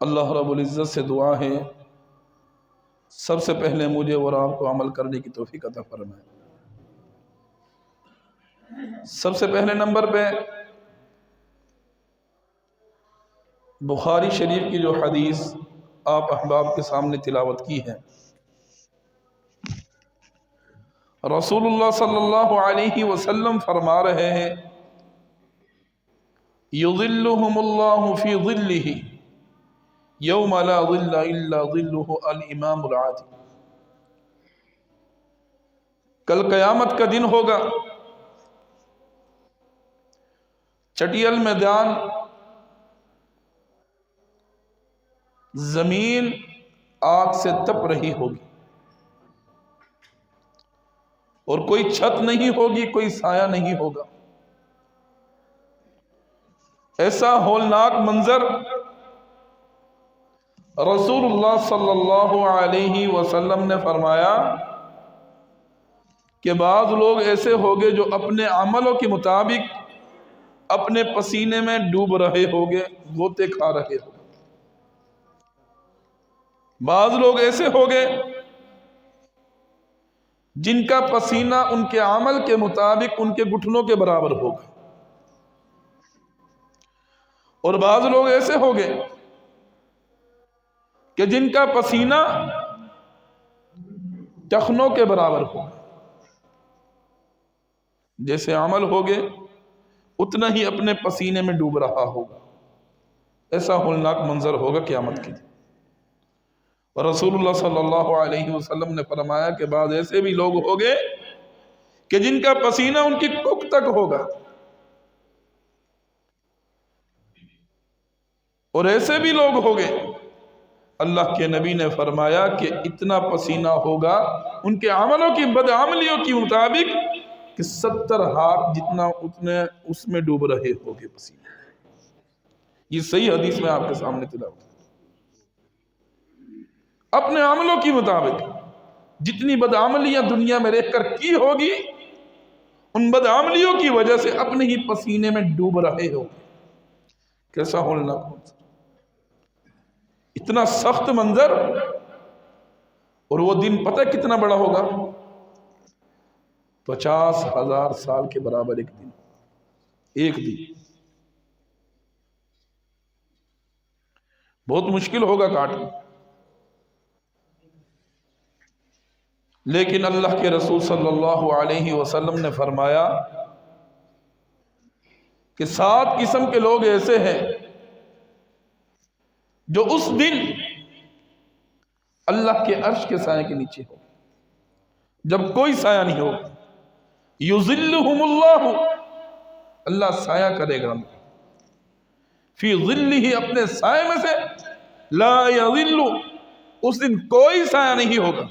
اللہ رب العزت سے دعا ہے سب سے پہلے مجھے اور آپ کو عمل کرنے کی توفیق عطا فرمائے۔ سب سے پہلے نمبر پہ بخاری شریف کی جو حدیث آپ احباب کے سامنے تلاوت کی ہے، رسول اللہ صلی اللہ علیہ وسلم فرما رہے ہیں یظلہم اللہ فی ظلہ یوم لا ظل الا ظلہ الامام العادل۔ کل قیامت کا دن ہوگا، چٹیل میدان، زمین آگ سے تپ رہی ہوگی اور کوئی چھت نہیں ہوگی، کوئی سایہ نہیں ہوگا۔ ایسا ہولناک منظر رسول اللہ صلی اللہ علیہ وسلم نے فرمایا کہ بعض لوگ ایسے ہوگے جو اپنے عملوں کے مطابق اپنے پسینے میں ڈوب رہے ہوگے، غوطے کھا رہے ہوگے۔ بعض لوگ ایسے ہوگے جن کا پسینہ ان کے عمل کے مطابق ان کے گھٹنوں کے برابر ہوگا، اور بعض لوگ ایسے ہوگے کہ جن کا پسینہ ٹخنوں کے برابر ہوگا۔ جیسے عمل ہوگے اتنا ہی اپنے پسینے میں ڈوب رہا ہوگا۔ ایسا ہولناک منظر ہوگا قیامت کے دن۔ اور رسول اللہ صلی اللہ علیہ وسلم نے فرمایا کہ بعض ایسے بھی لوگ ہوگے کہ جن کا پسینہ ان کی کک تک ہوگا، اور ایسے بھی لوگ ہوگے اللہ کے نبی نے فرمایا کہ اتنا پسینہ ہوگا ان کے عملوں کی بدعملیوں کے مطابق کہ 70 ہاتھ جتنا اتنے اس میں ڈوب رہے ہوگے پسینہ۔ یہ صحیح حدیث میں آپ کے سامنے تلاوت ہے۔ اپنے عملوں کی مطابق جتنی بدعملیاں دنیا میں رہ کر کی ہوگی، ان بدعملیوں کی وجہ سے اپنے ہی پسینے میں ڈوب رہے ہوگے۔ کیسا ہولناک منظر، اتنا سخت منظر، اور وہ دن پتہ کتنا بڑا ہوگا؟ 50,000 سال کے برابر ایک دن، ایک دن بہت مشکل ہوگا کاٹنا۔ لیکن اللہ کے رسول صلی اللہ علیہ وسلم نے فرمایا کہ 7 قسم کے لوگ ایسے ہیں جو اس دن اللہ کے عرش کے سائے کے نیچے ہو، جب کوئی سایہ نہیں ہوگا۔ یظلہم اللہ، اللہ سایہ کرے گا فی ظلہ، اپنے سائے میں سے، لا یظل، اس دن کوئی سایہ نہیں ہوگا،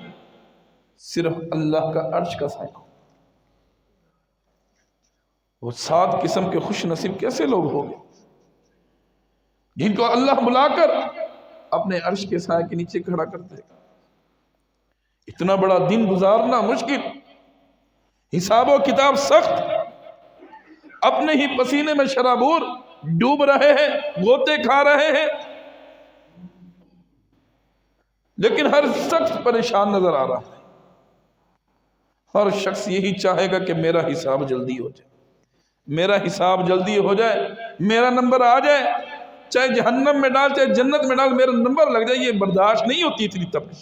صرف اللہ کا عرش کا سایہ۔ وہ 7 قسم کے خوش نصیب کیسے لوگ ہوں گے جن کو اللہ بلا کر اپنے عرش کے سائے کے نیچے کھڑا کر دے گا۔ اتنا بڑا دن گزارنا مشکل، حساب و کتاب سخت، اپنے ہی پسینے میں شرابور ڈوب رہے ہیں، غوطے کھا رہے ہیں، لیکن ہر شخص پریشان نظر آ رہا ہے۔ ہر شخص یہی چاہے گا کہ میرا حساب جلدی ہو جائے، میرا حساب جلدی ہو جائے، میرا نمبر آ جائے، چاہے جہنم میں ڈال چاہے جنت میں ڈال، میرا نمبر لگ جائے۔ یہ برداشت نہیں ہوتی اتنی تپش۔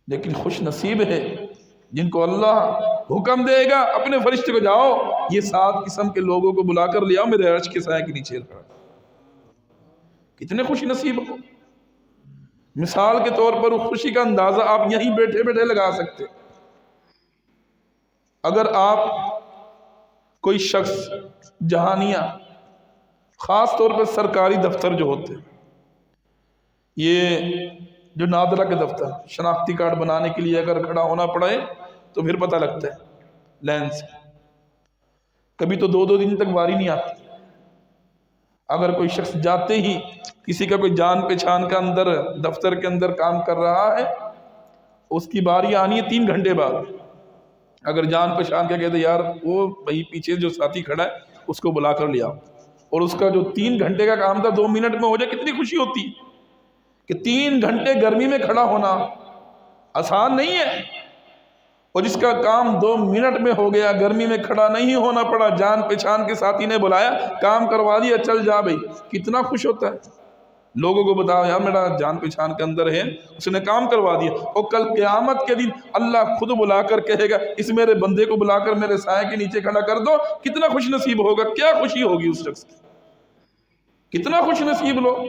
لیکن خوش نصیب ہے جن کو اللہ حکم دے گا اپنے فرشتے کو، جاؤ یہ 7 قسم کے لوگوں کو بلا کر لے آؤ میرے عرش کے سائے کے نیچے رکھا۔ کتنے خوش نصیب ہو۔ مثال کے طور پر خوشی کا اندازہ آپ یہیں بیٹھے بیٹھے لگا سکتے۔ اگر آپ کوئی شخص جہانیہ، خاص طور پر سرکاری دفتر جو ہوتے ہیں، یہ جو نادرہ کے دفتر، شناختی کارڈ بنانے کے لیے اگر کھڑا ہونا پڑے تو پھر پتہ لگتا ہے لائن سے، کبھی تو 2 دن تک واری نہیں آتی۔ اگر کوئی شخص جاتے ہی کسی کا کوئی جان پہچان کا اندر دفتر کے اندر کام کر رہا ہے، اس کی باری آنی ہے 3 گھنٹے بعد، اگر جان پہچان کے کہتے یار وہ بھائی پیچھے جو ساتھی کھڑا ہے اس کو بلا کر لیا، اور اس کا جو 3 گھنٹے کا کام تھا 2 منٹ میں ہو جائے، کتنی خوشی ہوتی کہ 3 گھنٹے گرمی میں کھڑا ہونا آسان نہیں ہے، اور جس کا کام 2 منٹ میں ہو گیا، گرمی میں کھڑا نہیں ہونا پڑا، جان پہچان کے ساتھی نے بلایا، کام کروا دیا، چل جا بھائی، کتنا خوش ہوتا ہے۔ لوگوں کو بتاؤ یار میرا جان پہچان کے اندر ہے، اس نے کام کروا دیا، اور کل قیامت کے دن اللہ خود بلا کر کہے گا اس میرے بندے کو بلا کر میرے سائے کے نیچے کھڑا کر دو، کتنا خوش نصیب ہوگا، کیا خوشی ہوگی اس شخص کی، کتنا خوش نصیب لوگ۔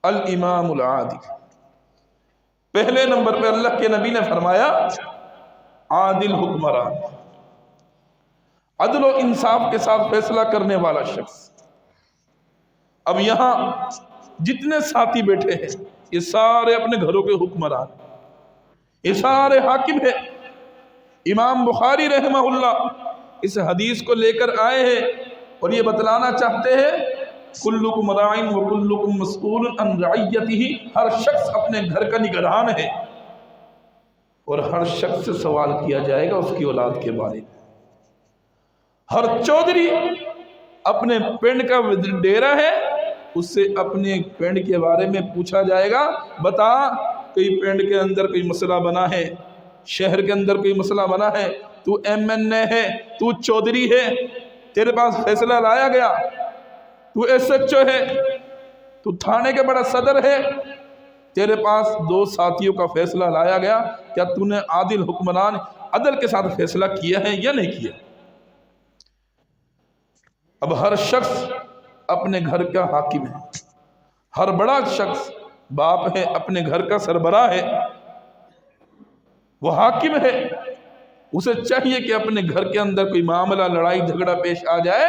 الامام العادل، پہلے نمبر پہ اللہ کے نبی نے فرمایا عادل حکمران، عدل و انصاف کے ساتھ فیصلہ کرنے والا شخص۔ اب یہاں جتنے ساتھی بیٹھے ہیں یہ سارے اپنے گھروں کے حکمران، یہ سارے حاکم ہیں۔ امام بخاری رحمہ اللہ اس حدیث کو لے کر آئے ہیں اور یہ بتلانا چاہتے ہیں کلکم راعٍ وکلکم مسئول عن رعیتہ، ہر شخص اپنے گھر کا نگران ہے اور ہر شخص سے سوال کیا جائے گا اس کی اولاد کے بارے میں۔ ہر چودھری اپنے پنڈ کا ڈیرا ہے، اس سے اپنے پنڈ کے بارے میں پوچھا جائے گا، بتا کوئی پنڈ کے اندر کوئی مسئلہ بنا ہے، شہر کے اندر کوئی مسئلہ بنا ہے، تو MNA ہے، تو چودھری ہے، تیرے پاس فیصلہ لایا گیا، تو SHO ہے، تو تھانے کے بڑا صدر ہے، تیرے پاس 2 ساتھیوں کا فیصلہ لایا گیا، کیا تو نے عادل حکمران عدل کے ساتھ فیصلہ کیا ہے یا نہیں کیا؟ اب ہر شخص اپنے گھر کا حاکم ہے، ہر بڑا شخص باپ ہے، اپنے گھر کا سربراہ ہے، وہ حاکم ہے، اسے چاہیے کہ اپنے گھر کے اندر کوئی معاملہ لڑائی جھگڑا پیش آ جائے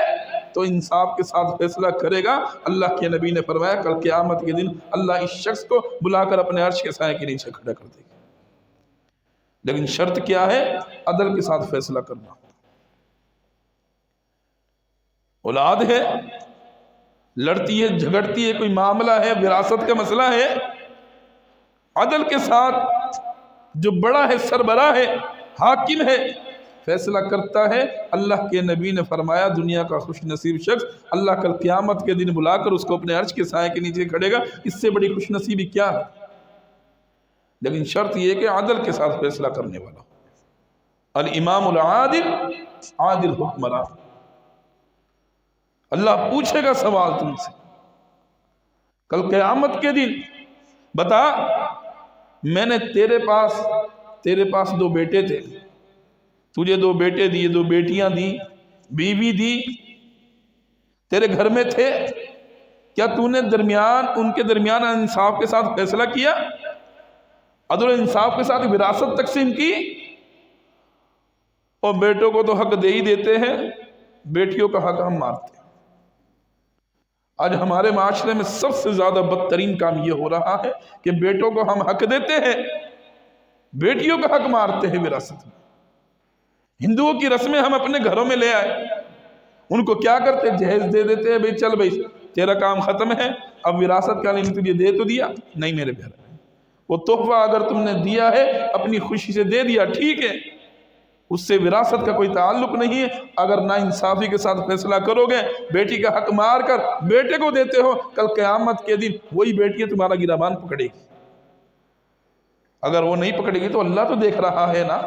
تو انصاف کے ساتھ فیصلہ کرے گا۔ اللہ کے نبی نے فرمایا کل قیامت کے دن اللہ اس شخص کو بلا کر اپنے عرش کے سائے کے نیچے کھڑا کر دے گا، لیکن شرط کیا ہے؟ عدل کے ساتھ فیصلہ کرنا۔ اولاد ہے، لڑتی ہے جھگڑتی ہے، کوئی معاملہ ہے، وراثت کا مسئلہ ہے، عدل کے ساتھ جو بڑا ہے، سربراہ ہے، حاکم ہے، فیصلہ کرتا ہے۔ اللہ کے نبی نے فرمایا دنیا کا خوش نصیب شخص اللہ کل قیامت کے دن بلا کر اس کو اپنے عرش کے سائے کے نیچے کھڑے گا، اس سے بڑی خوش نصیبی کیا ہے؟ لیکن شرط یہ کہ عدل کے ساتھ فیصلہ کرنے والا۔ الامام العادل، عادل حکمران۔ اللہ پوچھے گا سوال تم سے کل قیامت کے دن، بتا میں نے تیرے پاس 2 بیٹے تھے، تجھے 2 بیٹے دیے، 2 بیٹیاں دی، بیوی دی، تیرے گھر میں تھے، کیا تو نے ان کے درمیان انصاف کے ساتھ فیصلہ کیا، عدل و انصاف کے ساتھ وراثت تقسیم کی؟ اور بیٹوں کو تو حق دے ہی دیتے ہیں، بیٹیوں کا حق ہم مارتے ہیں۔ آج ہمارے معاشرے میں سب سے زیادہ بدترین کام یہ ہو رہا ہے کہ بیٹوں کو ہم حق دیتے ہیں، بیٹیوں کا حق مارتے ہیں وراثت میں۔ ہندوؤں کی رسمیں ہم اپنے گھروں میں لے آئے، ان کو کیا کرتے؟ جہیز دے دیتے ہیں، بھئی چل بھئی تیرا کام ختم ہے، اب وراثت کا نہیں تجھے دے تو دیا نہیں میرے پیارے، وہ تحفہ اگر تم نے دیا ہے اپنی خوشی سے دے دیا، ٹھیک ہے، اس سے وراثت کا کوئی تعلق نہیں ہے۔ اگر نا انصافی کے ساتھ فیصلہ کرو گے، بیٹی کا حق مار کر بیٹے کو دیتے ہو، کل قیامت کے دن وہی بیٹی تمہارا گریبان پکڑے گی۔ اگر وہ نہیں پکڑے گی تو اللہ تو دیکھ رہا ہے نا،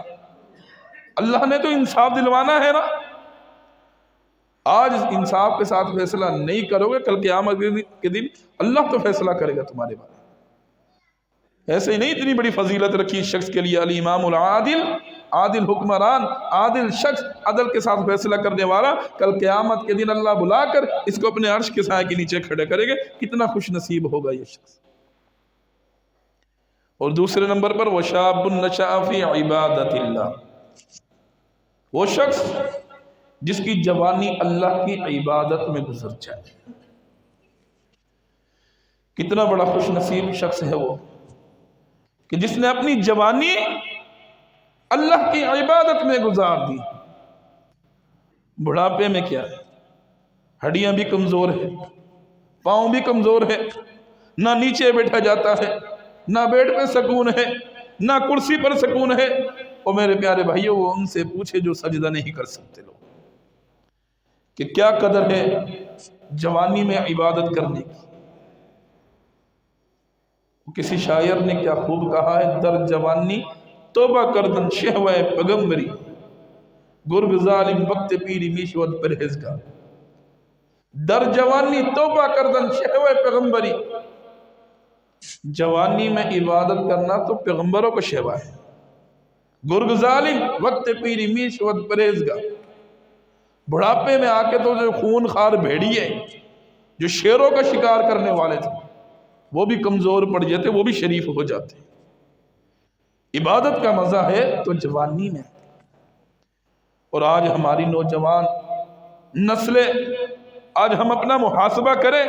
اللہ نے تو انصاف دلوانا ہے نا۔ آج انصاف کے ساتھ فیصلہ نہیں کرو گے، کل قیامت کے دن اللہ تو فیصلہ کرے گا تمہارے بارے میں۔ ایسے ہی نہیں اتنی بڑی فضیلت رکھی اس شخص کے لیے، الامام العادل، عادل حکمران، عادل شخص، عدل کے ساتھ فیصلہ کرنے والا، کل قیامت کے دن اللہ بلا کر اس کو اپنے عرش کے سائے کے نیچے کھڑے کرے گے، کتنا خوش نصیب ہوگا یہ شخص۔ اور دوسرے نمبر پر وَشَابٌ نَشَأَ فِي عِبَادَةِ اللَّهِ، وہ شخص جس کی جوانی اللہ کی عبادت میں گزر جائے، کتنا بڑا خوش نصیب شخص ہے وہ کہ جس نے اپنی جوانی اللہ کی عبادت میں گزار دی۔ بڑھاپے میں کیا ہے، ہڈیاں بھی کمزور ہے، پاؤں بھی کمزور ہے، نہ نیچے بیٹھا جاتا ہے، نہ بیڈ پہ سکون ہے، نہ کرسی پر سکون ہے۔ اور میرے پیارے بھائیوں، وہ ان سے پوچھے جو سجدہ نہیں کر سکتے لوگ کہ کیا قدر ہے جوانی میں عبادت کرنے کی۔ کسی شاعر نے کیا خوب کہا ہے، در جوانی توبہ کردن شہوہ پیغمبری، گرگ ظالم وقت پیری میشود پرہیزگار۔ در جوانی توبہ کردن شہوہ پیغمبری، جوانی میں عبادت کرنا تو پیغمبروں کا شہوہ ہے۔ گرگ ظالم وقت پیری میشود پرہیزگار، بڑھاپے میں آ کے تو جو خون خار بھیڑیے جو شیروں کا شکار کرنے والے تھے وہ بھی کمزور پڑ جاتے، وہ بھی شریف ہو جاتے۔ عبادت کا مزہ ہے تو جوانی میں۔ اور آج ہماری نوجوان نسلیں، آج ہم اپنا محاسبہ کریں،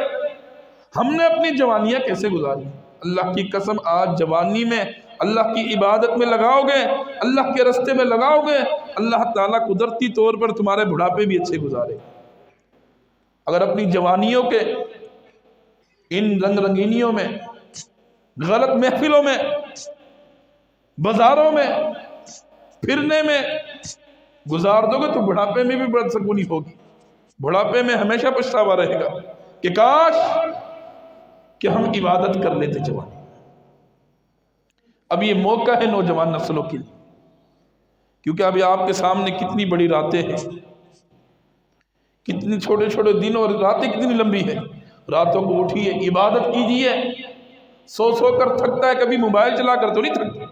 ہم نے اپنی جوانیاں کیسے گزاری؟ اللہ کی قسم آج جوانی میں اللہ کی عبادت میں لگاؤ گے، اللہ کے رستے میں لگاؤ گے، اللہ تعالیٰ قدرتی طور پر تمہارے بڑھاپے بھی اچھے گزارے۔ اگر اپنی جوانیوں کے ان رنگ رنگینیوں میں، غلط محفلوں میں، بازاروں میں، پھرنے میں گزار دو گے تو بڑھاپے میں بھی بدسکونی ہوگی، بڑھاپے میں ہمیشہ پچھتاوا رہے گا کہ کاش کہ ہم عبادت کر لیتے جوانی۔ اب یہ موقع ہے نوجوان نسلوں کے لیے، کیونکہ ابھی آپ کے سامنے کتنی بڑی راتیں ہیں، کتنی چھوٹے چھوٹے دن اور راتیں کتنی لمبی ہیں۔ راتوں کو اٹھیے، عبادت کیجیے، سو سو کر تھکتا ہے، کبھی موبائل چلا کر تو نہیں تھکتا۔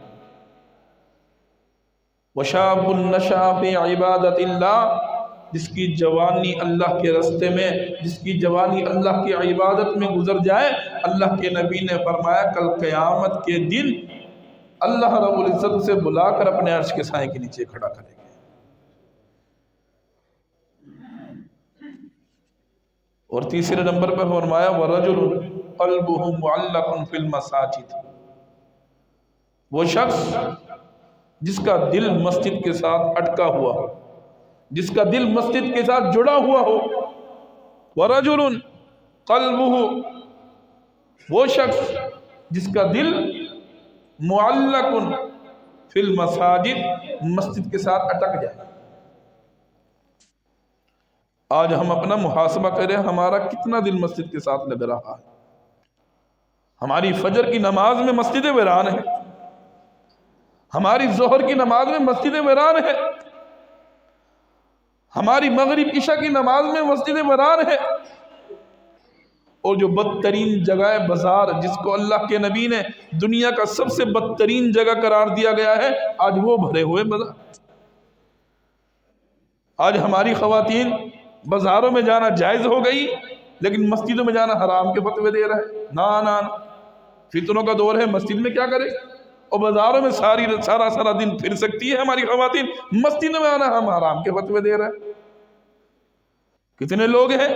وَشَابٌ نَشَأَ فِي عِبَادَةِ اللَّهِ، جس کی جوانی اللہ کے راستے میں، جس کی جوانی اللہ کی عبادت میں گزر جائے، اللہ کے نبی نے فرمایا کل قیامت کے دن اللہ رب العزت سے بلا کر اپنے عرش کے سائے کے نیچے کھڑا کرے گا۔ اور تیسرے نمبر پر فرمایا وَرَجُلٌ قَلْبُهُ مُعَلَّقٌ فِي الْمَسَاجِدِ، وہ شخص جس کا دل مسجد کے ساتھ اٹکا ہوا ہو، جس کا دل مسجد کے ساتھ جڑا ہوا ہو۔ وَرَجُلٌ قَلْبُهُ، وہ شخص جس کا دل مُعَلَّقٌ فِي الْمَسَاجِدِ، مسجد کے ساتھ اٹک جائے۔ آج ہم اپنا محاسبہ کریں، ہمارا کتنا دل مسجد کے ساتھ لگ رہا ہے؟ ہماری فجر کی نماز میں مسجد ویران ہے، ہماری ظہر کی نماز میں مسجد ویران ہے، ہماری مغرب عشاء کی نماز میں مسجد ویران ہے، اور جو بدترین جگہ بازار جس کو اللہ کے نبی نے دنیا کا سب سے بدترین جگہ قرار دیا گیا ہے، آج وہ بھرے ہوئے بازار۔ آج ہماری خواتین بازاروں میں جانا جائز ہو گئی، لیکن مسجدوں میں جانا حرام کے فتوے دے رہا ہے۔ نا فتنوں کا دور ہے، مسجد میں کیا کرے؟ اور بازاروں میں سارا دن پھر سکتی ہے ہماری خواتین، مسجد میں آنا ہم حرام کے فتوے دے رہے ہیں۔ کتنے لوگ ہیں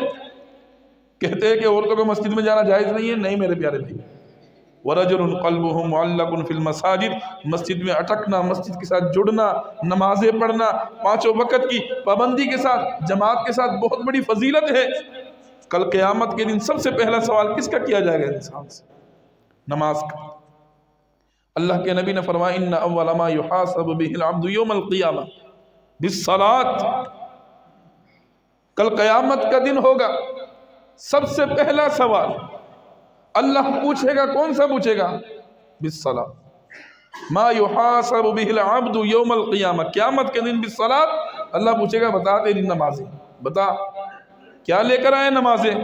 کہتے ہیں کہ عورتوں کو مسجد میں جانا جائز نہیں ہے؟ نہیں میرے پیارے بھائی، وَرَجُلٌ قَلْبُهُ مُعَلَّقٌ فِي الْمَسَاجِدِ، مسجد میں اٹکنا، مسجد کے ساتھ جڑنا، نمازیں پڑھنا، پانچوں وقت کی پابندی کے ساتھ، جماعت کے ساتھ بہت بڑی فضیلت ہے۔ کل قیامت کے دن سب سے پہلا سوال کس کا کیا جائے گا انسان سے؟ نماز کا۔ اللہ کے نبی نے فرمایا إِنَّ أَوَّلَ مَا يُحَاسَبُ بِهِ الْعَبْدُ يَوْمَ الْقِيَامَةِ بِالصَّلَاةِ، کل قیامت کا دن ہوگا، سب سے پہلا سوال اللہ پوچھے گا، کون سا پوچھے گا؟ بالصلاۃ، ما یحاسب بہ العبد یوم القیامہ، قیامت کے دن بالصلاۃ، اللہ پوچھے گا بتا تیری نمازیں، بتا کیا لے کر آئے نمازیں،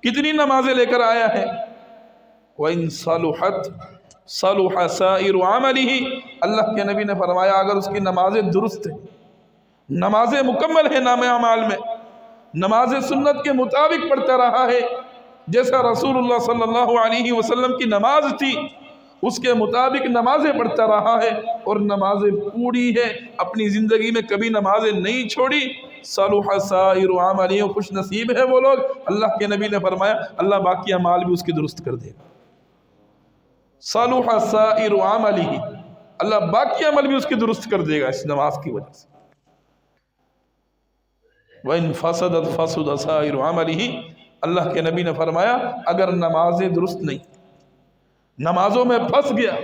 کتنی نمازیں لے کر آیا ہے۔ وَإِن صَلُحَتْ صَلُحَ سَائِرُ عَمَلِهِ، اللہ کے نبی نے فرمایا اگر اس کی نمازیں درست ہیں، نمازیں مکمل ہیں، نام اعمال میں نماز سنت کے مطابق پڑھتا رہا ہے، جیسا رسول اللہ صلی اللہ علیہ وسلم کی نماز تھی اس کے مطابق نمازیں پڑھتا رہا ہے، اور نمازیں پوری ہے، اپنی زندگی میں کبھی نمازیں نہیں چھوڑی، صالح سائر عملیوں، خوش نصیب ہے وہ لوگ۔ اللہ کے نبی نے فرمایا اللہ باقی اعمال بھی اس کی درست کر دے گا۔ صالح سائر عملیہ، اللہ باقی عمل بھی اس کی درست کر دے گا اس نماز کی وجہ سے۔ وَإِن فَسَدَتْ فَسُدَ سَائِرُ عَمَلِهِ، اللہ کے نبی نے فرمایا اگر نمازیں درست نہیں، نمازوں میں پھنس گیا،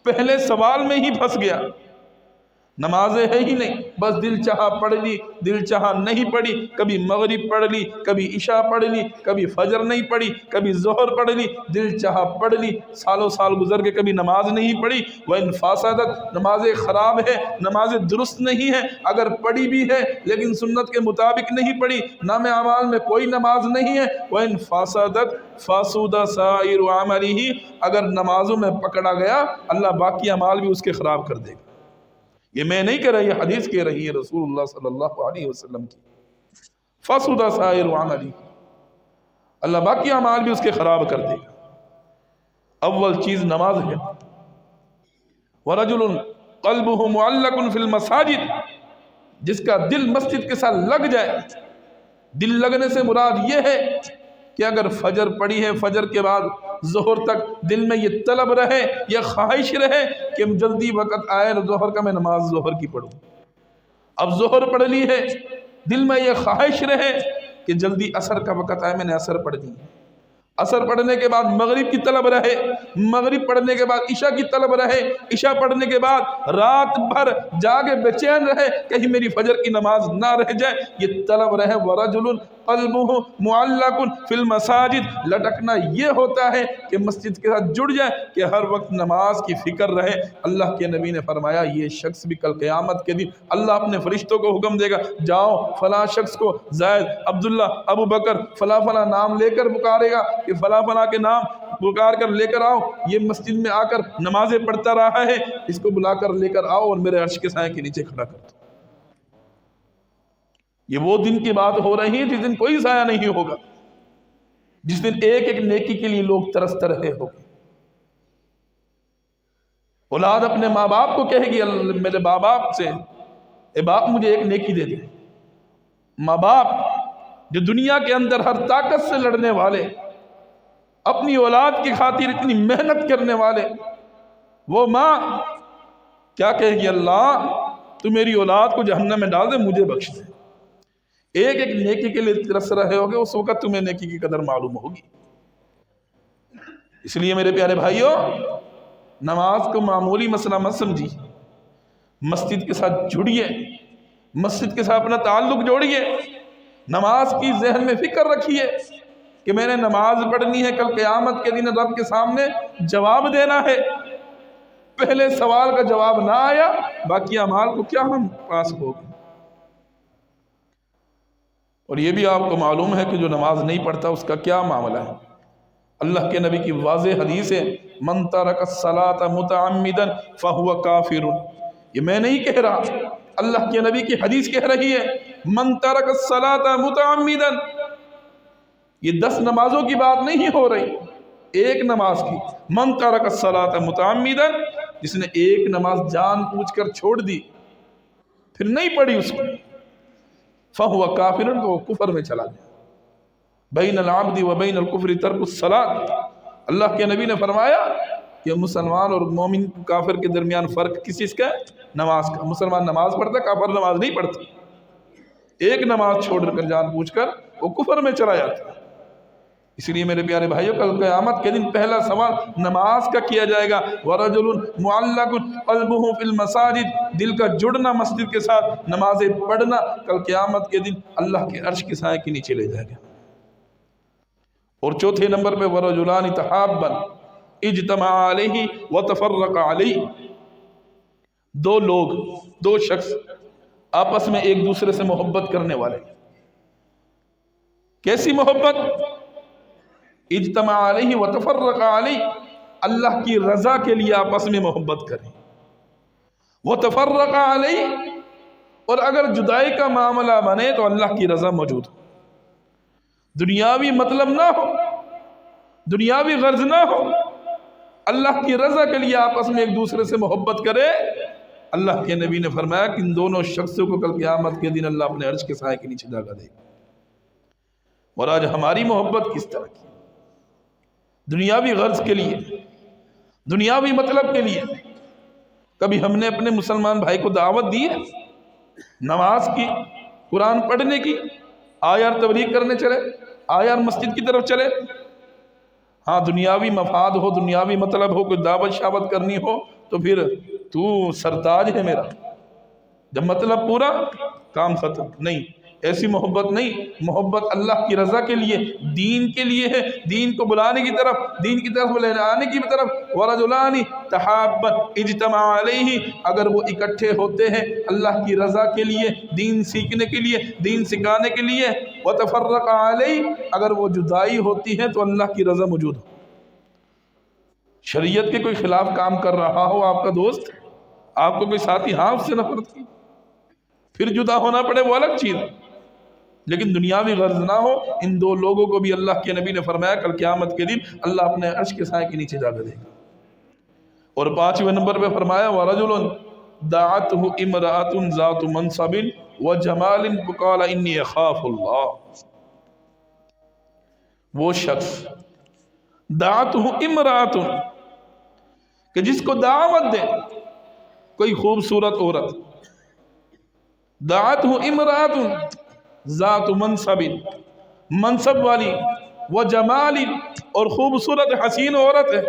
پہلے سوال میں ہی پھنس گیا، نمازیں ہے ہی نہیں، بس دل چاہا پڑھ لی، دل چاہا نہیں پڑھی، کبھی مغرب پڑھ لی، کبھی عشاء پڑھ لی، کبھی فجر نہیں پڑھی، کبھی ظہر پڑھ لی، دل چاہا پڑھ لی، سالوں سال گزر کے کبھی نماز نہیں پڑھی۔ وَإِنْ فَاسَدَتْ، نمازیں خراب ہے، نمازیں درست نہیں ہے، اگر پڑھی بھی ہے لیکن سنت کے مطابق نہیں پڑھی، نام اعمال میں کوئی نماز نہیں ہے۔ وَإِنْ فَاسَدَتْ فَاسُودَ سَائِرُ عَمَلِهِ، اگر نمازوں میں پکڑا گیا اللہ باقی اعمال بھی اس کے خراب کر دے گا۔ یہ میں نہیں کہہ رہا، یہ حدیث کہہ رہی ہے رسول اللہ صلی اللہ علیہ وسلم کی۔ فَاسُودَ سَائِرُ عَمَلِهِ، اللہ باقی اعمال بھی اس کے خراب کر دے گا۔ اول چیز نماز ہے۔ وَرَجُلٌ قَلْبُهُ مُعَلَّقٌ فِي الْمَسَاجِدِ، جس کا دل مسجد کے ساتھ لگ جائے۔ دل لگنے سے مراد یہ ہے کہ اگر فجر پڑھی ہے، فجر کے بعد ظہر تک دل میں یہ طلب رہے، یہ خواہش رہے کہ جلدی وقت آئے ظہر کا، میں نماز ظہر کی پڑھوں۔ اب ظہر پڑھ لی ہے، دل میں یہ خواہش رہے کہ جلدی عصر کا وقت آئے، میں نے عصر پڑھ دی۔ عصر پڑھنے کے بعد مغرب کی طلب رہے، مغرب پڑھنے کے بعد عشاء کی طلب رہے، عشاء پڑھنے کے بعد رات بھر جاگے بے چین رہے کہیں میری فجر کی نماز نہ رہ جائے، یہ طلب رہے۔ وَرَجُلٌ قَلْبُهُ مُعَلَّقٌ فِي الْمَسَاجِدِ، لٹکنا یہ ہوتا ہے کہ مسجد کے ساتھ جڑ جائے، کہ ہر وقت نماز کی فکر رہے۔ اللہ کے نبی نے فرمایا یہ شخص بھی کل قیامت کے دن اللہ اپنے فرشتوں کو حکم دے گا، جاؤ فلاں شخص کو زید، عبداللہ، ابو بکر، فلاں فلاں نام لے کر پکارے گا کہ فلاں فلاں کے نام پکار کر لے کر آؤ، یہ مسجد میں آ کر نمازیں پڑھتا رہا ہے، اس کو بلا کر لے کر آؤ اور میرے عرش کے سائے کے نیچے کھڑا کر دو۔ یہ وہ دن کی بات ہو رہی ہے جس دن کوئی سایہ نہیں ہوگا، جس دن ایک ایک نیکی کے لیے لوگ ترستے رہے ہوں گے۔ اولاد اپنے ماں باپ کو کہے گی میرے ماں باپ سے، اے باپ مجھے ایک نیکی دے دے۔ ماں باپ جو دنیا کے اندر ہر طاقت سے لڑنے والے، اپنی اولاد کی خاطر اتنی محنت کرنے والے، وہ ماں کیا کہے گی، اللہ تو میری اولاد کو جہنم میں ڈال دے، مجھے بخش دے۔ ایک ایک نیکی کے لیے ترس رہے ہوگے، اس وقت تمہیں نیکی کی قدر معلوم ہوگی۔ اس لیے میرے پیارے بھائیوں، نماز کو معمولی مسئلہ مت سمجھیے، مسجد کے ساتھ جڑیے، مسجد کے ساتھ اپنا تعلق جوڑیے، نماز کی ذہن میں فکر رکھیے کہ میں نے نماز پڑھنی ہے، کل قیامت کے دن رب کے سامنے جواب دینا ہے۔ پہلے سوال کا جواب نہ آیا، باقی اعمال کو کیا ہم پاس ہوگے۔ اور یہ بھی آپ کو معلوم ہے کہ جو نماز نہیں پڑھتا اس کا کیا معاملہ ہے۔ اللہ کے نبی کی واضح حدیث ہے، من ترک الصلاۃ متعمدا فهو کافر۔ یہ میں نہیں کہہ رہا، اللہ کے نبی کی حدیث کہہ رہی ہے، من ترک الصلاۃ متعمدا۔ یہ 10 نمازوں کی بات نہیں ہو رہی، ایک نماز کی۔ من ترک الصلاۃ متعمدا، جس نے ایک نماز جان بوجھ کر چھوڑ دی، پھر نہیں پڑھی اس کو، فہو کافر، تو وہ کفر میں چلا گیا۔ بین العبد و بین الکفر ترک الصلاۃ۔ اللہ کے نبی نے فرمایا کہ مسلمان اور مومن کافر کے درمیان فرق کس چیز کا ہے؟ نماز کا۔ مسلمان نماز پڑھتا، کافر نماز نہیں پڑھتا۔ ایک نماز چھوڑ کر جان بوجھ کر وہ کفر میں چلا جاتا ہے۔ اس لیے میرے پیارے بھائیوں، کل قیامت کے دن پہلا سوال نماز کا کیا جائے گا۔ وَرَجُلٌ مُعَلَّقٌ قَلْبُهُ فِي الْمَسَاجِدِ، دل کا جڑنا مسجد کے ساتھ، نمازیں پڑھنا کل قیامت کے دن اللہ کے عرش کے سائے کے نیچے لے جائے گا۔ اور چوتھے نمبر پہ وَرَجُلَانِ تَحَابًا اجْتَمَعَا عَلَيْهِ وَتَفَرَّقَا عَلَيْهِ، دو لوگ، دو شخص آپس میں ایک دوسرے سے محبت کرنے والے۔ کیسی محبت؟ اجتماع علیہ وتفرق علیہ، اللہ کی رضا کے لیے آپس میں محبت کریں۔ وتفرق علیہ، اور اگر جدائی کا معاملہ بنے تو اللہ کی رضا موجود ہو، دنیاوی مطلب نہ ہو، دنیاوی غرض نہ ہو، اللہ کی رضا کے لیے آپس میں ایک دوسرے سے محبت کرے۔ اللہ کے نبی نے فرمایا کہ ان دونوں شخصوں کو کل قیامت کے دن اللہ اپنے عرش کے سائے کے نیچے جگہ دے گا۔ اور آج ہماری محبت کس طرح کی؟ دنیاوی غرض کے لیے، دنیاوی مطلب کے لیے۔ کبھی ہم نے اپنے مسلمان بھائی کو دعوت دی ہے نماز کی، قرآن پڑھنے کی؟ آ یار تبلیغ کرنے چلے، آ یار مسجد کی طرف چلے۔ ہاں دنیاوی مفاد ہو، دنیاوی مطلب ہو، کوئی دعوت شعوت کرنی ہو تو پھر تو سرتاج ہے میرا، جب مطلب پورا کام ختم نہیں، ایسی محبت نہیں، محبت اللہ کی رضا کے لیے، دین کے لیے ہے، دین کو بلانے کی طرف، دین کی طرف لے جانے کی طرف۔ وَرَجُلَانِ تَحَابَّتْ اجْتَمَعَ عَلَيْهِ، اگر وہ اکٹھے ہوتے ہیں اللہ کی رضا کے لیے، دین سیکھنے کے لیے، دین سکھانے کے لیے، وَتَفَرَّقَ عَلَيْهِ، اگر وہ جدائی ہوتی ہے تو اللہ کی رضا موجود ہو۔ شریعت کے کوئی خلاف کام کر رہا ہو آپ کا دوست، آپ کو کوئی ساتھی ہاں اس سے نفرت کی، پھر جدا ہونا پڑے وہ الگ چیز ہے، لیکن دنیاوی غرض نہ ہو۔ ان دو لوگوں کو بھی اللہ کے نبی نے فرمایا کل قیامت کے دن اللہ اپنے عرش کے سائے کے نیچے جگہ دے گا۔ اور 5ویں نمبر پہ فرمایا وَرَجُلٌ دَعَتْهُ امْرَأَةٌ ذَاتُ مَنْصَبٍ وَجَمَالٍ فَقَالَ إِنِّي أَخَافُ اللَّهَ، وہ شخص دَعَتْهُ امْرَأَةٌ کہ جس کو دعوت دے کوئی خوبصورت عورت، دعَتْهُ امْرَأَةٌ ذات منصب، منصب والی، وہ جمال اور خوبصورت حسین عورت ہے،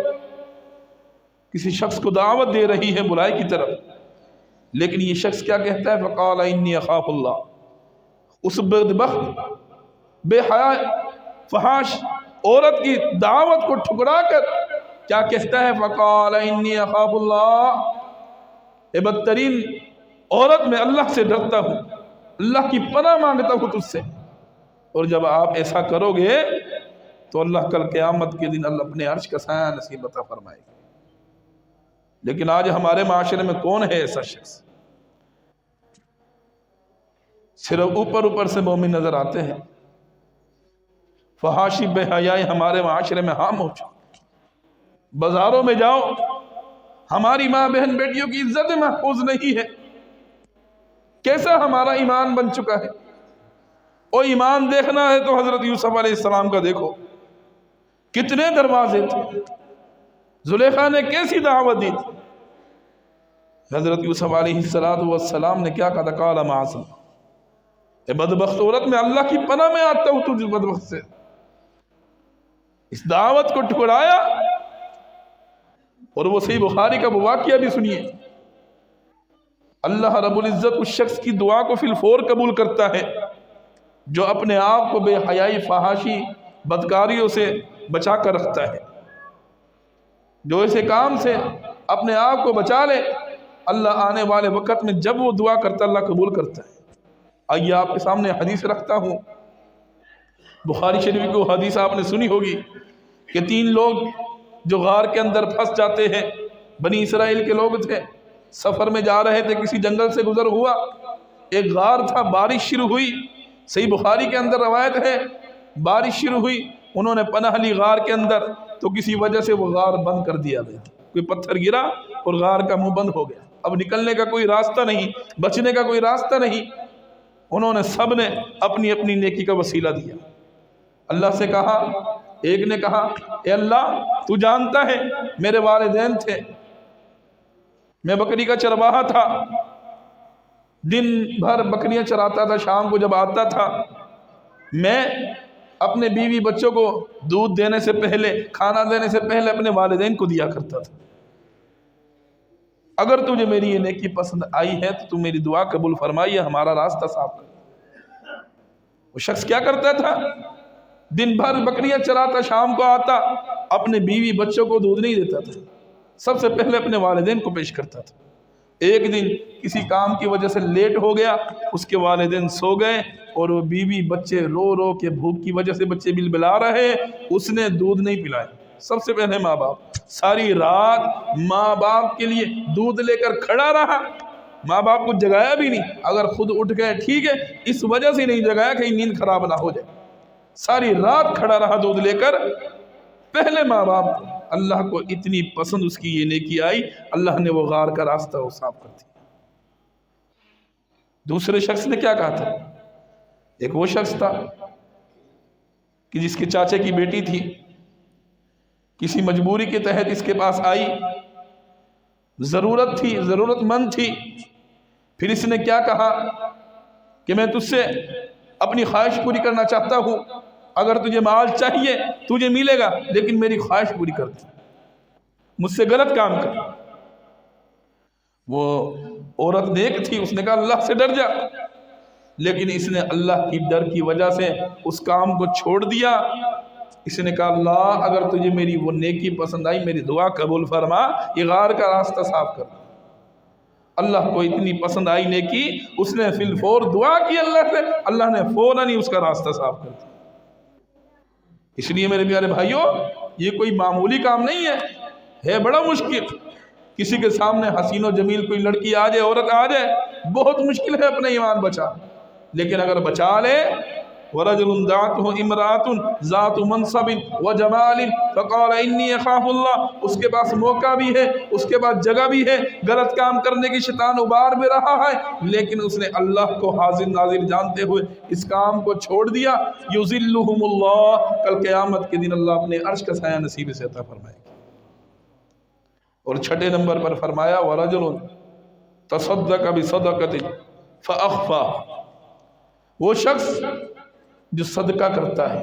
کسی شخص کو دعوت دے رہی ہے برائی کی طرف، لیکن یہ شخص کیا کہتا ہے فقال انی اخاف اللہ، اس بدبخت بے حیا فحاش عورت کی دعوت کو ٹھکرا کر کیا کہتا ہے فقال انی اخاف اللہ، اے بدترین عورت میں اللہ سے ڈرتا ہوں، اللہ کی پناہ مانگتا ہوں تجھ سے۔ اور جب آپ ایسا کرو گے تو اللہ کل قیامت کے دن اللہ اپنے عرش کا سایہ نصیب عطا فرمائے گا۔ لیکن آج ہمارے معاشرے میں کون ہے ایسا شخص؟ صرف اوپر سے مومن نظر آتے ہیں، فحاشی بے حیائی ہمارے معاشرے میں عام ہو چکا۔ بازاروں میں جاؤ، ہماری ماں بہن بیٹیوں کی عزت محفوظ نہیں ہے۔ کیسا ہمارا ایمان بن چکا ہے؟ اور ایمان دیکھنا ہے تو حضرت یوسف علیہ السلام کا دیکھو، کتنے دروازے تھے، زلیخا نے کیسی دعوت دی تھی۔ حضرت یوسف علیہ السلام نے کیا کہا؟ قال معاذ اللہ، اے بدبخت عورت میں اللہ کی پناہ میں آتا ہوں تجھ بدبخت سے۔ اس دعوت کو ٹھکرایا، اور وہ صحیح بخاری کا وہ واقعہ بھی سنیے۔ اللہ رب العزت اس شخص کی دعا کو فی الفور قبول کرتا ہے جو اپنے آپ کو بے حیائی، فحاشی، بدکاریوں سے بچا کر رکھتا ہے، جو اسے کام سے اپنے آپ کو بچا لے، اللہ آنے والے وقت میں جب وہ دعا کرتا اللہ قبول کرتا ہے۔ آئیے آپ کے سامنے حدیث رکھتا ہوں، بخاری شریف کو حدیث آپ نے سنی ہوگی کہ 3 لوگ جو غار کے اندر پھنس جاتے ہیں، بنی اسرائیل کے لوگ تھے، سفر میں جا رہے تھے، کسی جنگل سے گزر ہوا، ایک غار تھا، بارش شروع ہوئی، صحیح بخاری کے اندر روایت ہے، بارش شروع ہوئی، انہوں نے پناہ لی غار کے اندر، تو کسی وجہ سے وہ غار بند کر دیا گیا، کوئی پتھر گرا اور غار کا منہ بند ہو گیا، اب نکلنے کا کوئی راستہ نہیں، بچنے کا کوئی راستہ نہیں۔ انہوں نے سب نے اپنی اپنی نیکی کا وسیلہ دیا، اللہ سے کہا، ایک نے کہا اے اللہ تو جانتا ہے میرے والدین تھے، میں بکری کا چرواہا تھا، دن بھر بکریاں چراتا تھا، شام کو جب آتا تھا میں اپنے بیوی بچوں کو دودھ دینے سے پہلے، کھانا دینے سے پہلے اپنے والدین کو دیا کرتا تھا، اگر تجھے میری یہ نیکی پسند آئی ہے تو میری دعا قبول فرمائیے، ہمارا راستہ صاف کر۔ وہ شخص کیا کرتا تھا؟ دن بھر بکریاں چراتا، شام کو آتا، اپنے بیوی بچوں کو دودھ نہیں دیتا تھا، سب سے پہلے اپنے والدین کو پیش کرتا تھا۔ ایک دن کسی کام کی وجہ سے لیٹ ہو گیا، اس کے والدین سو گئے اور وہ بیوی بچے رو رو کے بھوک کی وجہ سے بچے بلبلا رہے، اس نے دودھ نہیں پلایا۔ سب سے پہلے ماں باپ، ساری رات ماں باپ کے لیے دودھ لے کر کھڑا رہا، ماں باپ کو جگایا بھی نہیں، اگر خود اٹھ گئے ٹھیک ہے، اس وجہ سے نہیں جگایا کہیں نیند خراب نہ ہو جائے، ساری رات کھڑا رہا دودھ لے کر۔ پہلے ماں باپ، اللہ کو اتنی پسند اس کی یہ نیکی آئی، اللہ نے وہ غار کا راستہ وہ صاف کر دیا۔ دوسرے شخص نے کیا کہا تھا؟ ایک وہ شخص تھا کہ جس کے چاچے کی بیٹی تھی، کسی مجبوری کے تحت اس کے پاس آئی، ضرورت تھی، ضرورت مند تھی، پھر اس نے کیا کہا کہ میں تجھ سے اپنی خواہش پوری کرنا چاہتا ہوں، اگر تجھے مال چاہیے تجھے ملے گا، لیکن میری خواہش پوری کر دے، مجھ سے غلط کام کر۔ وہ عورت نیک تھی، اس نے کہا اللہ سے ڈر جا، لیکن اس نے اللہ کی ڈر کی وجہ سے اس کام کو چھوڑ دیا۔ اس نے کہا اللہ اگر تجھے میری وہ نیکی پسند آئی میری دعا قبول فرما، یہ غار کا راستہ صاف کر۔ اللہ کو اتنی پسند آئی نیکی، اس نے فی الفور دعا کی اللہ سے، اللہ نے فوراً ہی اس کا راستہ صاف کر دیا۔ اس لیے میرے پیارے بھائیوں، یہ کوئی معمولی کام نہیں ہے بڑا مشکل۔ کسی کے سامنے حسین و جمیل کوئی لڑکی آ جائے، عورت آ جائے، بہت مشکل ہے اپنے ایمان بچا، لیکن اگر بچا لے وَرَجُلٌ دَعَتْهُ امْرَأَةٌ ذَاتُ مَنْصَبٍ وَجَمَالٍ فَقَالَ إِنِّي أَخَافُ اللَّهَ، اس کے پاس موقع بھی ہے، اس کے پاس جگہ بھی ہے، غلط کام کرنے کی شیطان ابار بھی رہا ہے، لیکن اس نے اللہ کو حاضر ناظر جانتے ہوئے اس کام کو چھوڑ دیا۔ يُذِلُّهُمُ اللَّهُ، کل قیامت کے دن اللہ اپنے عرش کا سایہ نصیب سے عطا فرمائے گا۔ اور چھٹے نمبر پر فرمایا وَرَجُلٌ تَصَدَّقَ بِصَدَقَةٍ فَأَخْفَاهَا، وہ شخص جو صدقہ کرتا ہے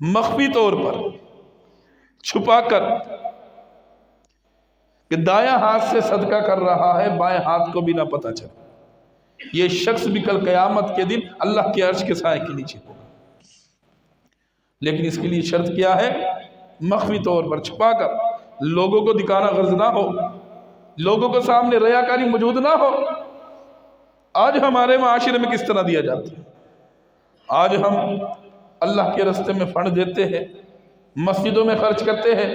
مخفی طور پر، چھپا کر، کہ دایاں ہاتھ سے صدقہ کر رہا ہے بائیں ہاتھ کو بھی نہ پتہ چلے، یہ شخص بھی کل قیامت کے دن اللہ کے عرش کے سائے کے نیچے ہوگا۔ لیکن اس کے لیے شرط کیا ہے؟ مخفی طور پر چھپا کر، لوگوں کو دکھانا غرض نہ ہو، لوگوں کو سامنے ریاکاری موجود نہ ہو۔ آج ہمارے معاشرے میں کس طرح دیا جاتا ہے؟ آج ہم اللہ کے راستے میں فنڈ دیتے ہیں، مسجدوں میں خرچ کرتے ہیں،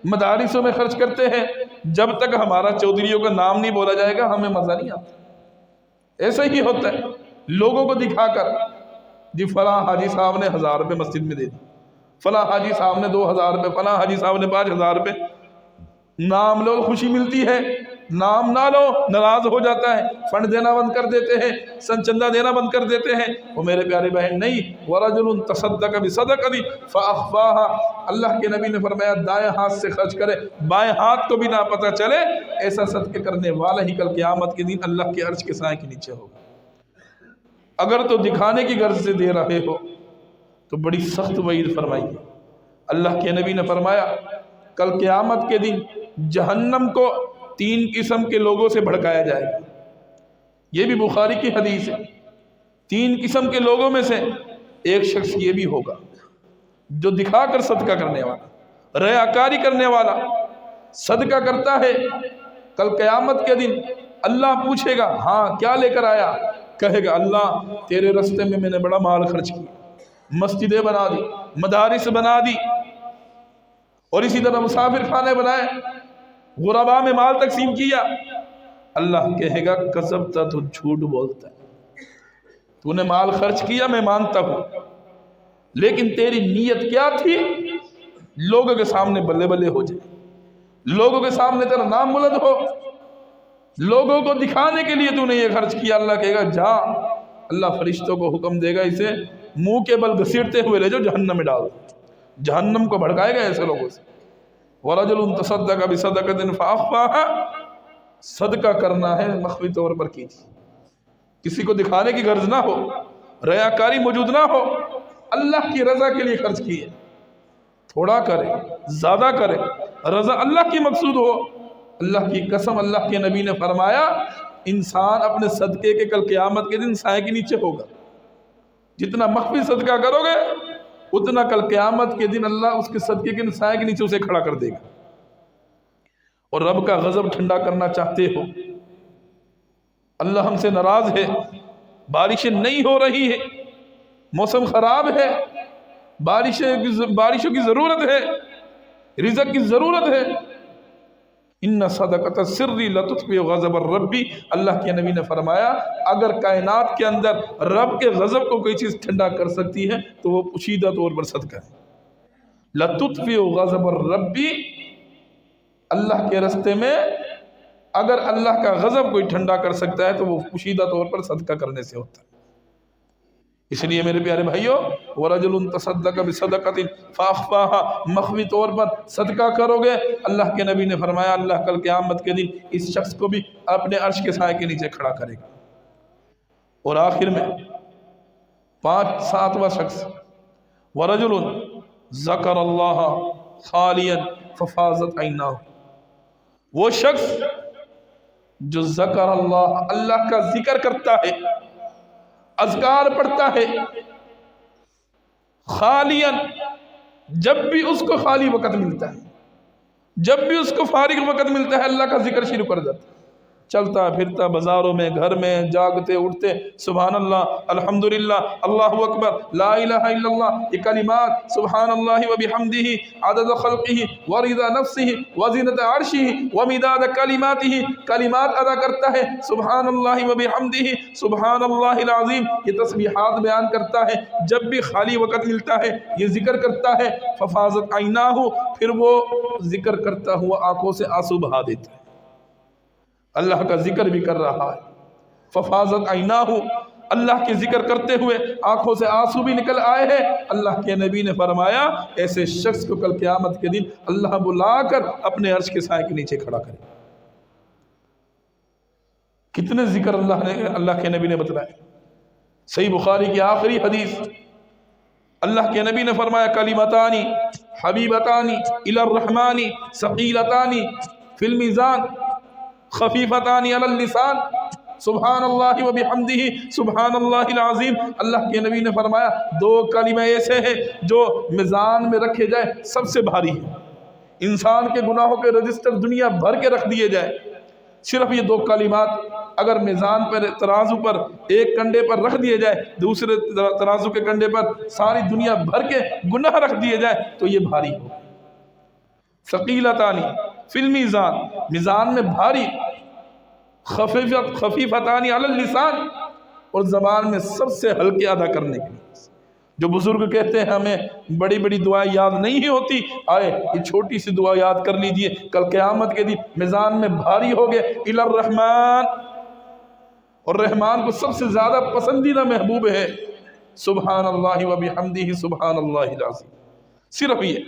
مدارسوں میں خرچ کرتے ہیں، جب تک ہمارا چودھریوں کا نام نہیں بولا جائے گا ہمیں مزہ نہیں آتا۔ ایسا ہی ہوتا ہے، لوگوں کو دکھا کر، جی فلاں حاجی صاحب نے 1000 روپے مسجد میں دے دی، فلاں حاجی صاحب نے 2000 روپے، فلاں حاجی صاحب نے 5000 روپے۔ نام لو خوشی ملتی ہے، نام نہ لو ناراض ہو جاتا ہے، فنڈ دینا بند کر دیتے ہیں، سن چندہ دینا بند کر دیتے ہیں۔ وہ میرے پیارے بہن نہیں، وَرَجُلٌ تَصَدَّقَ بِصَدَقَةٍ فَأَخْفَاهَا، اللہ کے نبی نے فرمایا دائیں ہاتھ سے خرچ کرے، بائیں ہاتھ کو بھی نہ پتہ چلے، ایسا صدقے کرنے والا ہی کل قیامت کے دن اللہ کے عرش کے سائے کے نیچے ہوگا۔ اگر تو دکھانے کی غرض سے دے رہے ہو تو بڑی سخت وعید فرمائی ہے۔ اللہ کے نبی نے فرمایا کل قیامت کے دن جہنم کو 3 قسم کے لوگوں سے بھڑکایا جائے گا۔ یہ بھی بخاری کی حدیث ہے۔ 3 قسم کے لوگوں میں سے ایک شخص یہ بھی ہوگا جو دکھا کر صدقہ کرنے والا، ریاکاری کرنے والا، صدقہ کرتا ہے، کل قیامت کے دن اللہ پوچھے گا ہاں کیا لے کر آیا؟ کہے گا اللہ تیرے راستے میں نے بڑا مال خرچ کیا، مسجدیں بنا دی، مدارس بنا دی، اور اسی طرح مسافر خانے بنائے، غرباء میں مال تقسیم کیا۔ اللہ کہے گا کذبتا، تو جھوٹ بولتا ہے، تو نے مال خرچ کیا میں مانتا ہوں، لیکن تیری نیت کیا تھی؟ لوگوں کے سامنے بلے بلے ہو جائے، لوگوں کے سامنے تیرا نام بلند ہو، لوگوں کو دکھانے کے لیے تو نے یہ خرچ کیا۔ اللہ کہے گا جا، اللہ فرشتوں کو حکم دے گا اسے منہ کے بل گھسیٹتے ہوئے لے جاؤ جہنم میں ڈال، جہنم کو بھڑکائے گا ایسے لوگوں سے۔ وَرَجُلٌ تَصَدَّقَ بِصَدَقَةٍ فَأَخْفَاهَا، صدقہ کرنا ہے مخفی طور پر کیجیے، کسی کو دکھانے کی غرض نہ ہو، ریاکاری موجود نہ ہو، اللہ کی رضا کے لیے خرچ کیے، تھوڑا کرے زیادہ کرے، رضا اللہ کی مقصود ہو۔ اللہ کی قسم، اللہ کے نبی نے فرمایا انسان اپنے صدقے کے کل قیامت کے دن سائے کے نیچے ہوگا۔ جتنا مخفی صدقہ کرو گے اتنا کل قیامت کے دن اللہ اس کے صدقے کے سائے کے نیچے اسے کھڑا کر دے گا۔ اور رب کا غضب ٹھنڈا کرنا چاہتے ہو، اللہ ہم سے ناراض ہے، بارشیں نہیں ہو رہی ہے، موسم خراب ہے، بارشوں کی ضرورت ہے، رزق کی ضرورت ہے، ان صدقۃ السر لتطفئ غضب الرب، اللہ کے نبی نے فرمایا اگر کائنات کے اندر رب کے غضب کو کوئی چیز ٹھنڈا کر سکتی ہے تو وہ پوشیدہ طور پر صدقہ ہے۔ لتطفئ غضب الرب، اللہ کے راستے میں اگر اللہ کا غضب کوئی ٹھنڈا کر سکتا ہے تو وہ پوشیدہ طور پر صدقہ کرنے سے ہوتا ہے۔ اس لیے میرے پیارے بھائیوں، وَرَجُلٌ تَصَدَّقَ بِصَدَقَةٍ فَأَخْفَاهَا، مخفی طور پر صدقہ کرو گے، اللہ کے نبی نے فرمایا اللہ کل قیامت کے دن اس شخص کو بھی اپنے عرش کے سائے کے نیچے کھڑا کرے گا۔ اور آخر میں 7واں شخص، وَرَجُلٌ ذَكَرَ اللَّهَ خَالِيًا فَفَاضَتْ عَيْنَاهُ، وہ شخص جو ذکر اللہ، اللہ کا ذکر کرتا ہے، اذکار پڑھتا ہے، خالین، جب بھی اس کو خالی وقت ملتا ہے، جب بھی اس کو فارغ وقت ملتا ہے اللہ کا ذکر شروع کر دیتا ہے، چلتا پھرتا بازاروں میں، گھر میں، جاگتے اٹھتے، سبحان اللہ، الحمدللہ، اللہ اکبر، لا الہ الا اللہ، یہ کلمات سبحان اللہ وبحمدہ عدد خلقہ ورضا نفسہ وزنۃ عرشہ ومداد کلماتہ، کلمات ادا کرتا ہے، سبحان اللہ وبحمدہ سبحان اللہ العظیم، یہ تسبیحات بیان کرتا ہے، جب بھی خالی وقت ملتا ہے یہ ذکر کرتا ہے، ففاضت عیناہ، پھر وہ ذکر کرتا ہوا آنکھوں سے آنسو بہا دیتا ہے، اللہ کا ذکر بھی کر رہا ہے، ففاضت عیناہ، اللہ کے ذکر کرتے ہوئے آنکھوں سے آنسو بھی نکل آئے ہیں۔ اللہ کے نبی نے فرمایا ایسے شخص کو کل قیامت کے دن اللہ بلا کر اپنے عرش کے سائے کے نیچے کھڑا کرے۔ کتنے ذکر اللہ کے نبی نے بتلائے۔ صحیح بخاری کی آخری حدیث، اللہ کے نبی نے فرمایا کلمتانی حبیبتانی الی الرحمن ثقیلتانی فی المیزان خفیفتانی علی اللسان سبحان اللہ وبحمدہ سبحان اللہ العظیم۔ اللہ کے نبی نے فرمایا دو کلمے ایسے ہیں جو میزان میں رکھے جائے سب سے بھاری ہیں، انسان کے گناہوں کے رجسٹر دنیا بھر کے رکھ دیے جائے، صرف یہ دو کلمات اگر میزان پر، ترازو پر ایک کنڈے پر رکھ دیے جائے، دوسرے ترازو کے کنڈے پر ساری دنیا بھر کے گناہ رکھ دیے جائے تو یہ بھاری ہو۔ ثقیلتانی فی المیزان، میزان میں بھاری، خفیفتانی علی اللسان، اور زبان میں سب سے ہلکے ادا کرنے کے لیے۔ جو بزرگ کہتے ہیں ہمیں بڑی بڑی دعائیں یاد نہیں ہوتی، آئے یہ چھوٹی سی دعا یاد کر لیجئے، کل قیامت کے دن میزان میں بھاری ہوگے، الی الرحمن، اور رحمان کو سب سے زیادہ پسندیدہ محبوب ہے سبحان اللہ وبحمدہ سبحان اللہ العظیم۔ صرف یہ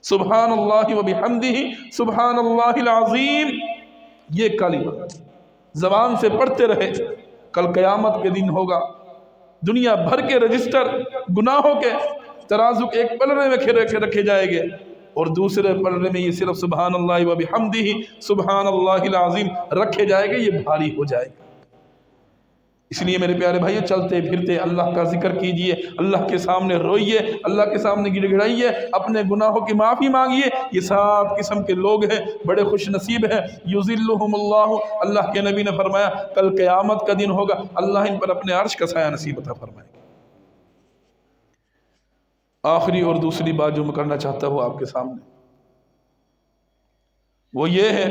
سبحان اللہ وبحمدہ سبحان اللہ العظیم، یہ کلمہ زبان سے پڑھتے رہے، کل قیامت کے دن ہوگا دنیا بھر کے رجسٹر گناہوں کے ترازو کے ایک پلڑے میں رکھے جائیں گے، اور دوسرے پلڑے میں یہ صرف سبحان اللہ وبحمدہ سبحان اللہ العظیم رکھے جائیں گے، یہ بھاری ہو جائے گا۔ اس لیے میرے پیارے بھائیو، چلتے پھرتے اللہ کا ذکر کیجئے، اللہ کے سامنے روئیے، اللہ کے سامنے گڑ گڑائیے، اپنے گناہوں کی معافی مانگیے۔ یہ 7 قسم کے لوگ ہیں، بڑے خوش نصیب ہیں، یذلھم اللہ، اللہ کے نبی نے فرمایا کل قیامت کا دن ہوگا، اللہ ان پر اپنے عرش کا سایہ نصیب عطا فرمائے گا۔ آخری اور دوسری بات جو میں کرنا چاہتا ہوں آپ کے سامنے، وہ یہ ہے،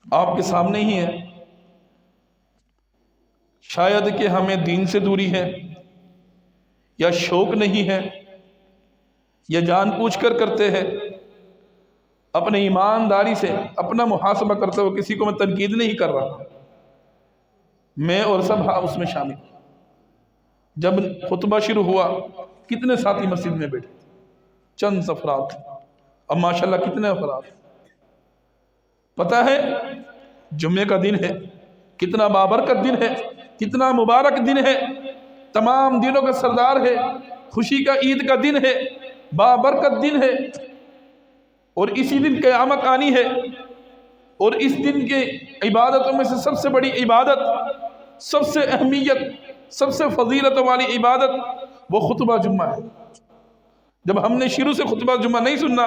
آپ کے سامنے ہی ہے، شاید کہ ہمیں دین سے دوری ہے، یا شوق نہیں ہے، یا جان پوچھ کر کرتے ہیں، اپنے ایمانداری سے اپنا محاسبہ کرتے ہوئے، کسی کو میں تنقید نہیں کر رہا، میں اور سب اس میں شامل۔ جب خطبہ شروع ہوا کتنے ساتھی مسجد میں بیٹھے، چند افراد، اب ماشاءاللہ کتنے افراد۔ پتہ ہے جمعے کا دن ہے، کتنا بابرکت دن ہے، کتنا مبارک دن ہے، تمام دنوں کا سردار ہے، خوشی کا عید کا دن ہے، بابرکت دن ہے، اور اسی دن قیامت آنی ہے، اور اس دن کے عبادتوں میں سے سب سے بڑی عبادت، سب سے اہمیت، سب سے فضیلت والی عبادت وہ خطبہ جمعہ ہے۔ جب ہم نے شروع سے خطبہ جمعہ نہیں سننا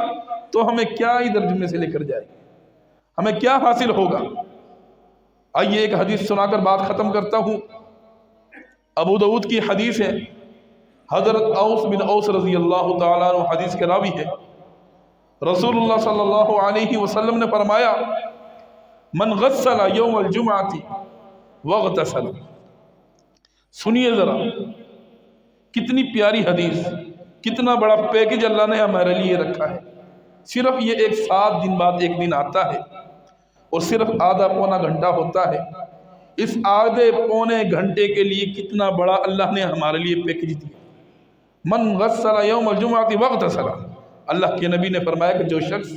تو ہمیں کیا ادھر جمعے سے لے کر جائے، ہمیں کیا حاصل ہوگا۔ آئیے ایک حدیث سنا کر بات ختم کرتا ہوں۔ ابو داؤد کی حدیث ہے، حضرت اوس بن اوس رضی اللہ تعالیٰ عنہ حدیث کے راوی ہے۔ رسول اللہ صلی اللہ علیہ وسلم نے فرمایا من غسل یوم الجمعہ واغتسل۔ سنیے ذرا، کتنی پیاری حدیث، کتنا بڑا پیکج اللہ نے ہمارے لیے رکھا ہے۔ صرف یہ ایک 7 دن بعد ایک دن آتا ہے، اور صرف آدھا پونا گھنٹہ ہوتا ہے۔ اس آدھے پونے گھنٹے کے لیے کتنا بڑا اللہ نے ہمارے لیے پیکج دیا۔ من غسل یوم الجمعہ واغتسل، اللہ کے نبی نے فرمایا کہ جو شخص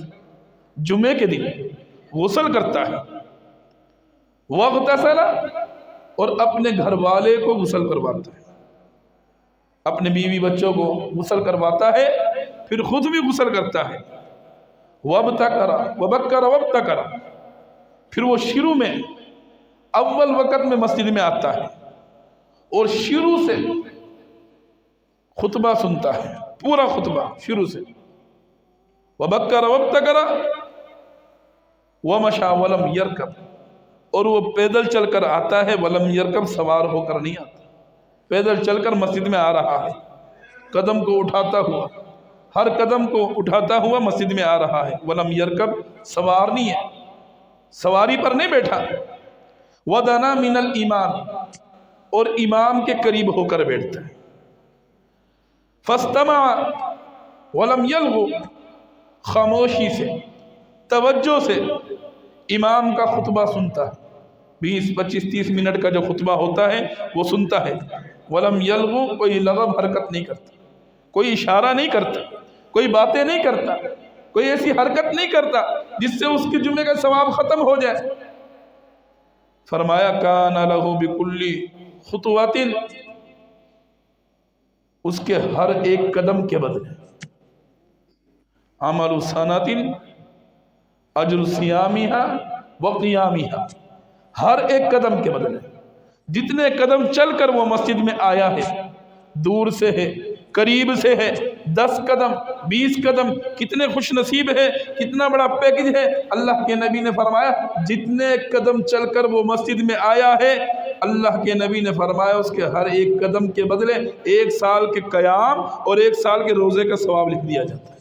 جمعے کے دن غسل کرتا ہے، واغتسل، اور اپنے گھر والے کو غسل کرواتا ہے، اپنے بیوی بچوں کو غسل کرواتا ہے، پھر خود بھی غسل کرتا ہے، وابتکر وبکر وابتکر، پھر وہ شروع میں اول وقت میں مسجد میں آتا ہے اور شروع سے خطبہ سنتا ہے، پورا خطبہ شروع سے، وَبَكَّرَ وَابْتَكَرَ وَمَشَى وَلَمْ يَرْكَبْ، اور وہ پیدل چل کر آتا ہے، وَلَمْ يَرْكَبْ، سوار ہو کر نہیں آتا، پیدل چل کر مسجد میں آ رہا ہے، قدم کو اٹھاتا ہوا، ہر قدم کو اٹھاتا ہوا مسجد میں آ رہا ہے، وَلَمْ يَرْكَبْ، سوار نہیں ہے، سواری پر نہیں بیٹھا، وَدَنَا مِنَ الْإِمَامِ، اور امام کے قریب ہو کر بیٹھتا ہے، فَاسْتَمَعَ وَلَمْ يَلْغُ، خاموشی سے، توجہ سے امام کا خطبہ سنتا ہے، 20 25 30 منٹ کا جو خطبہ ہوتا ہے وہ سنتا ہے، وَلَمْ يَلْغُ، کوئی لغو حرکت نہیں کرتا، کوئی اشارہ نہیں کرتا، کوئی باتیں نہیں کرتا، کوئی ایسی حرکت نہیں کرتا جس سے اس کے جمعے کا ثواب ختم ہو جائے۔ فرمایا كَانَ لَهُ بِكُلِّ خُطْوَةٍ، اس کے ہر ایک قدم کے بدلے عمل سنۃ اجر صیامها وقیامها، ہر ایک قدم کے بدلے، جتنے قدم چل کر وہ مسجد میں آیا ہے، دور سے ہے، قریب سے ہے، 10 قدم 20 قدم، کتنے خوش نصیب ہے، کتنا بڑا پیکج ہے۔ اللہ کے نبی نے فرمایا جتنے قدم چل کر وہ مسجد میں آیا ہے، اللہ کے نبی نے فرمایا اس کے ہر ایک قدم کے بدلے 1 سال کے قیام اور 1 سال کے روزے کا ثواب لکھ دیا جاتا ہے۔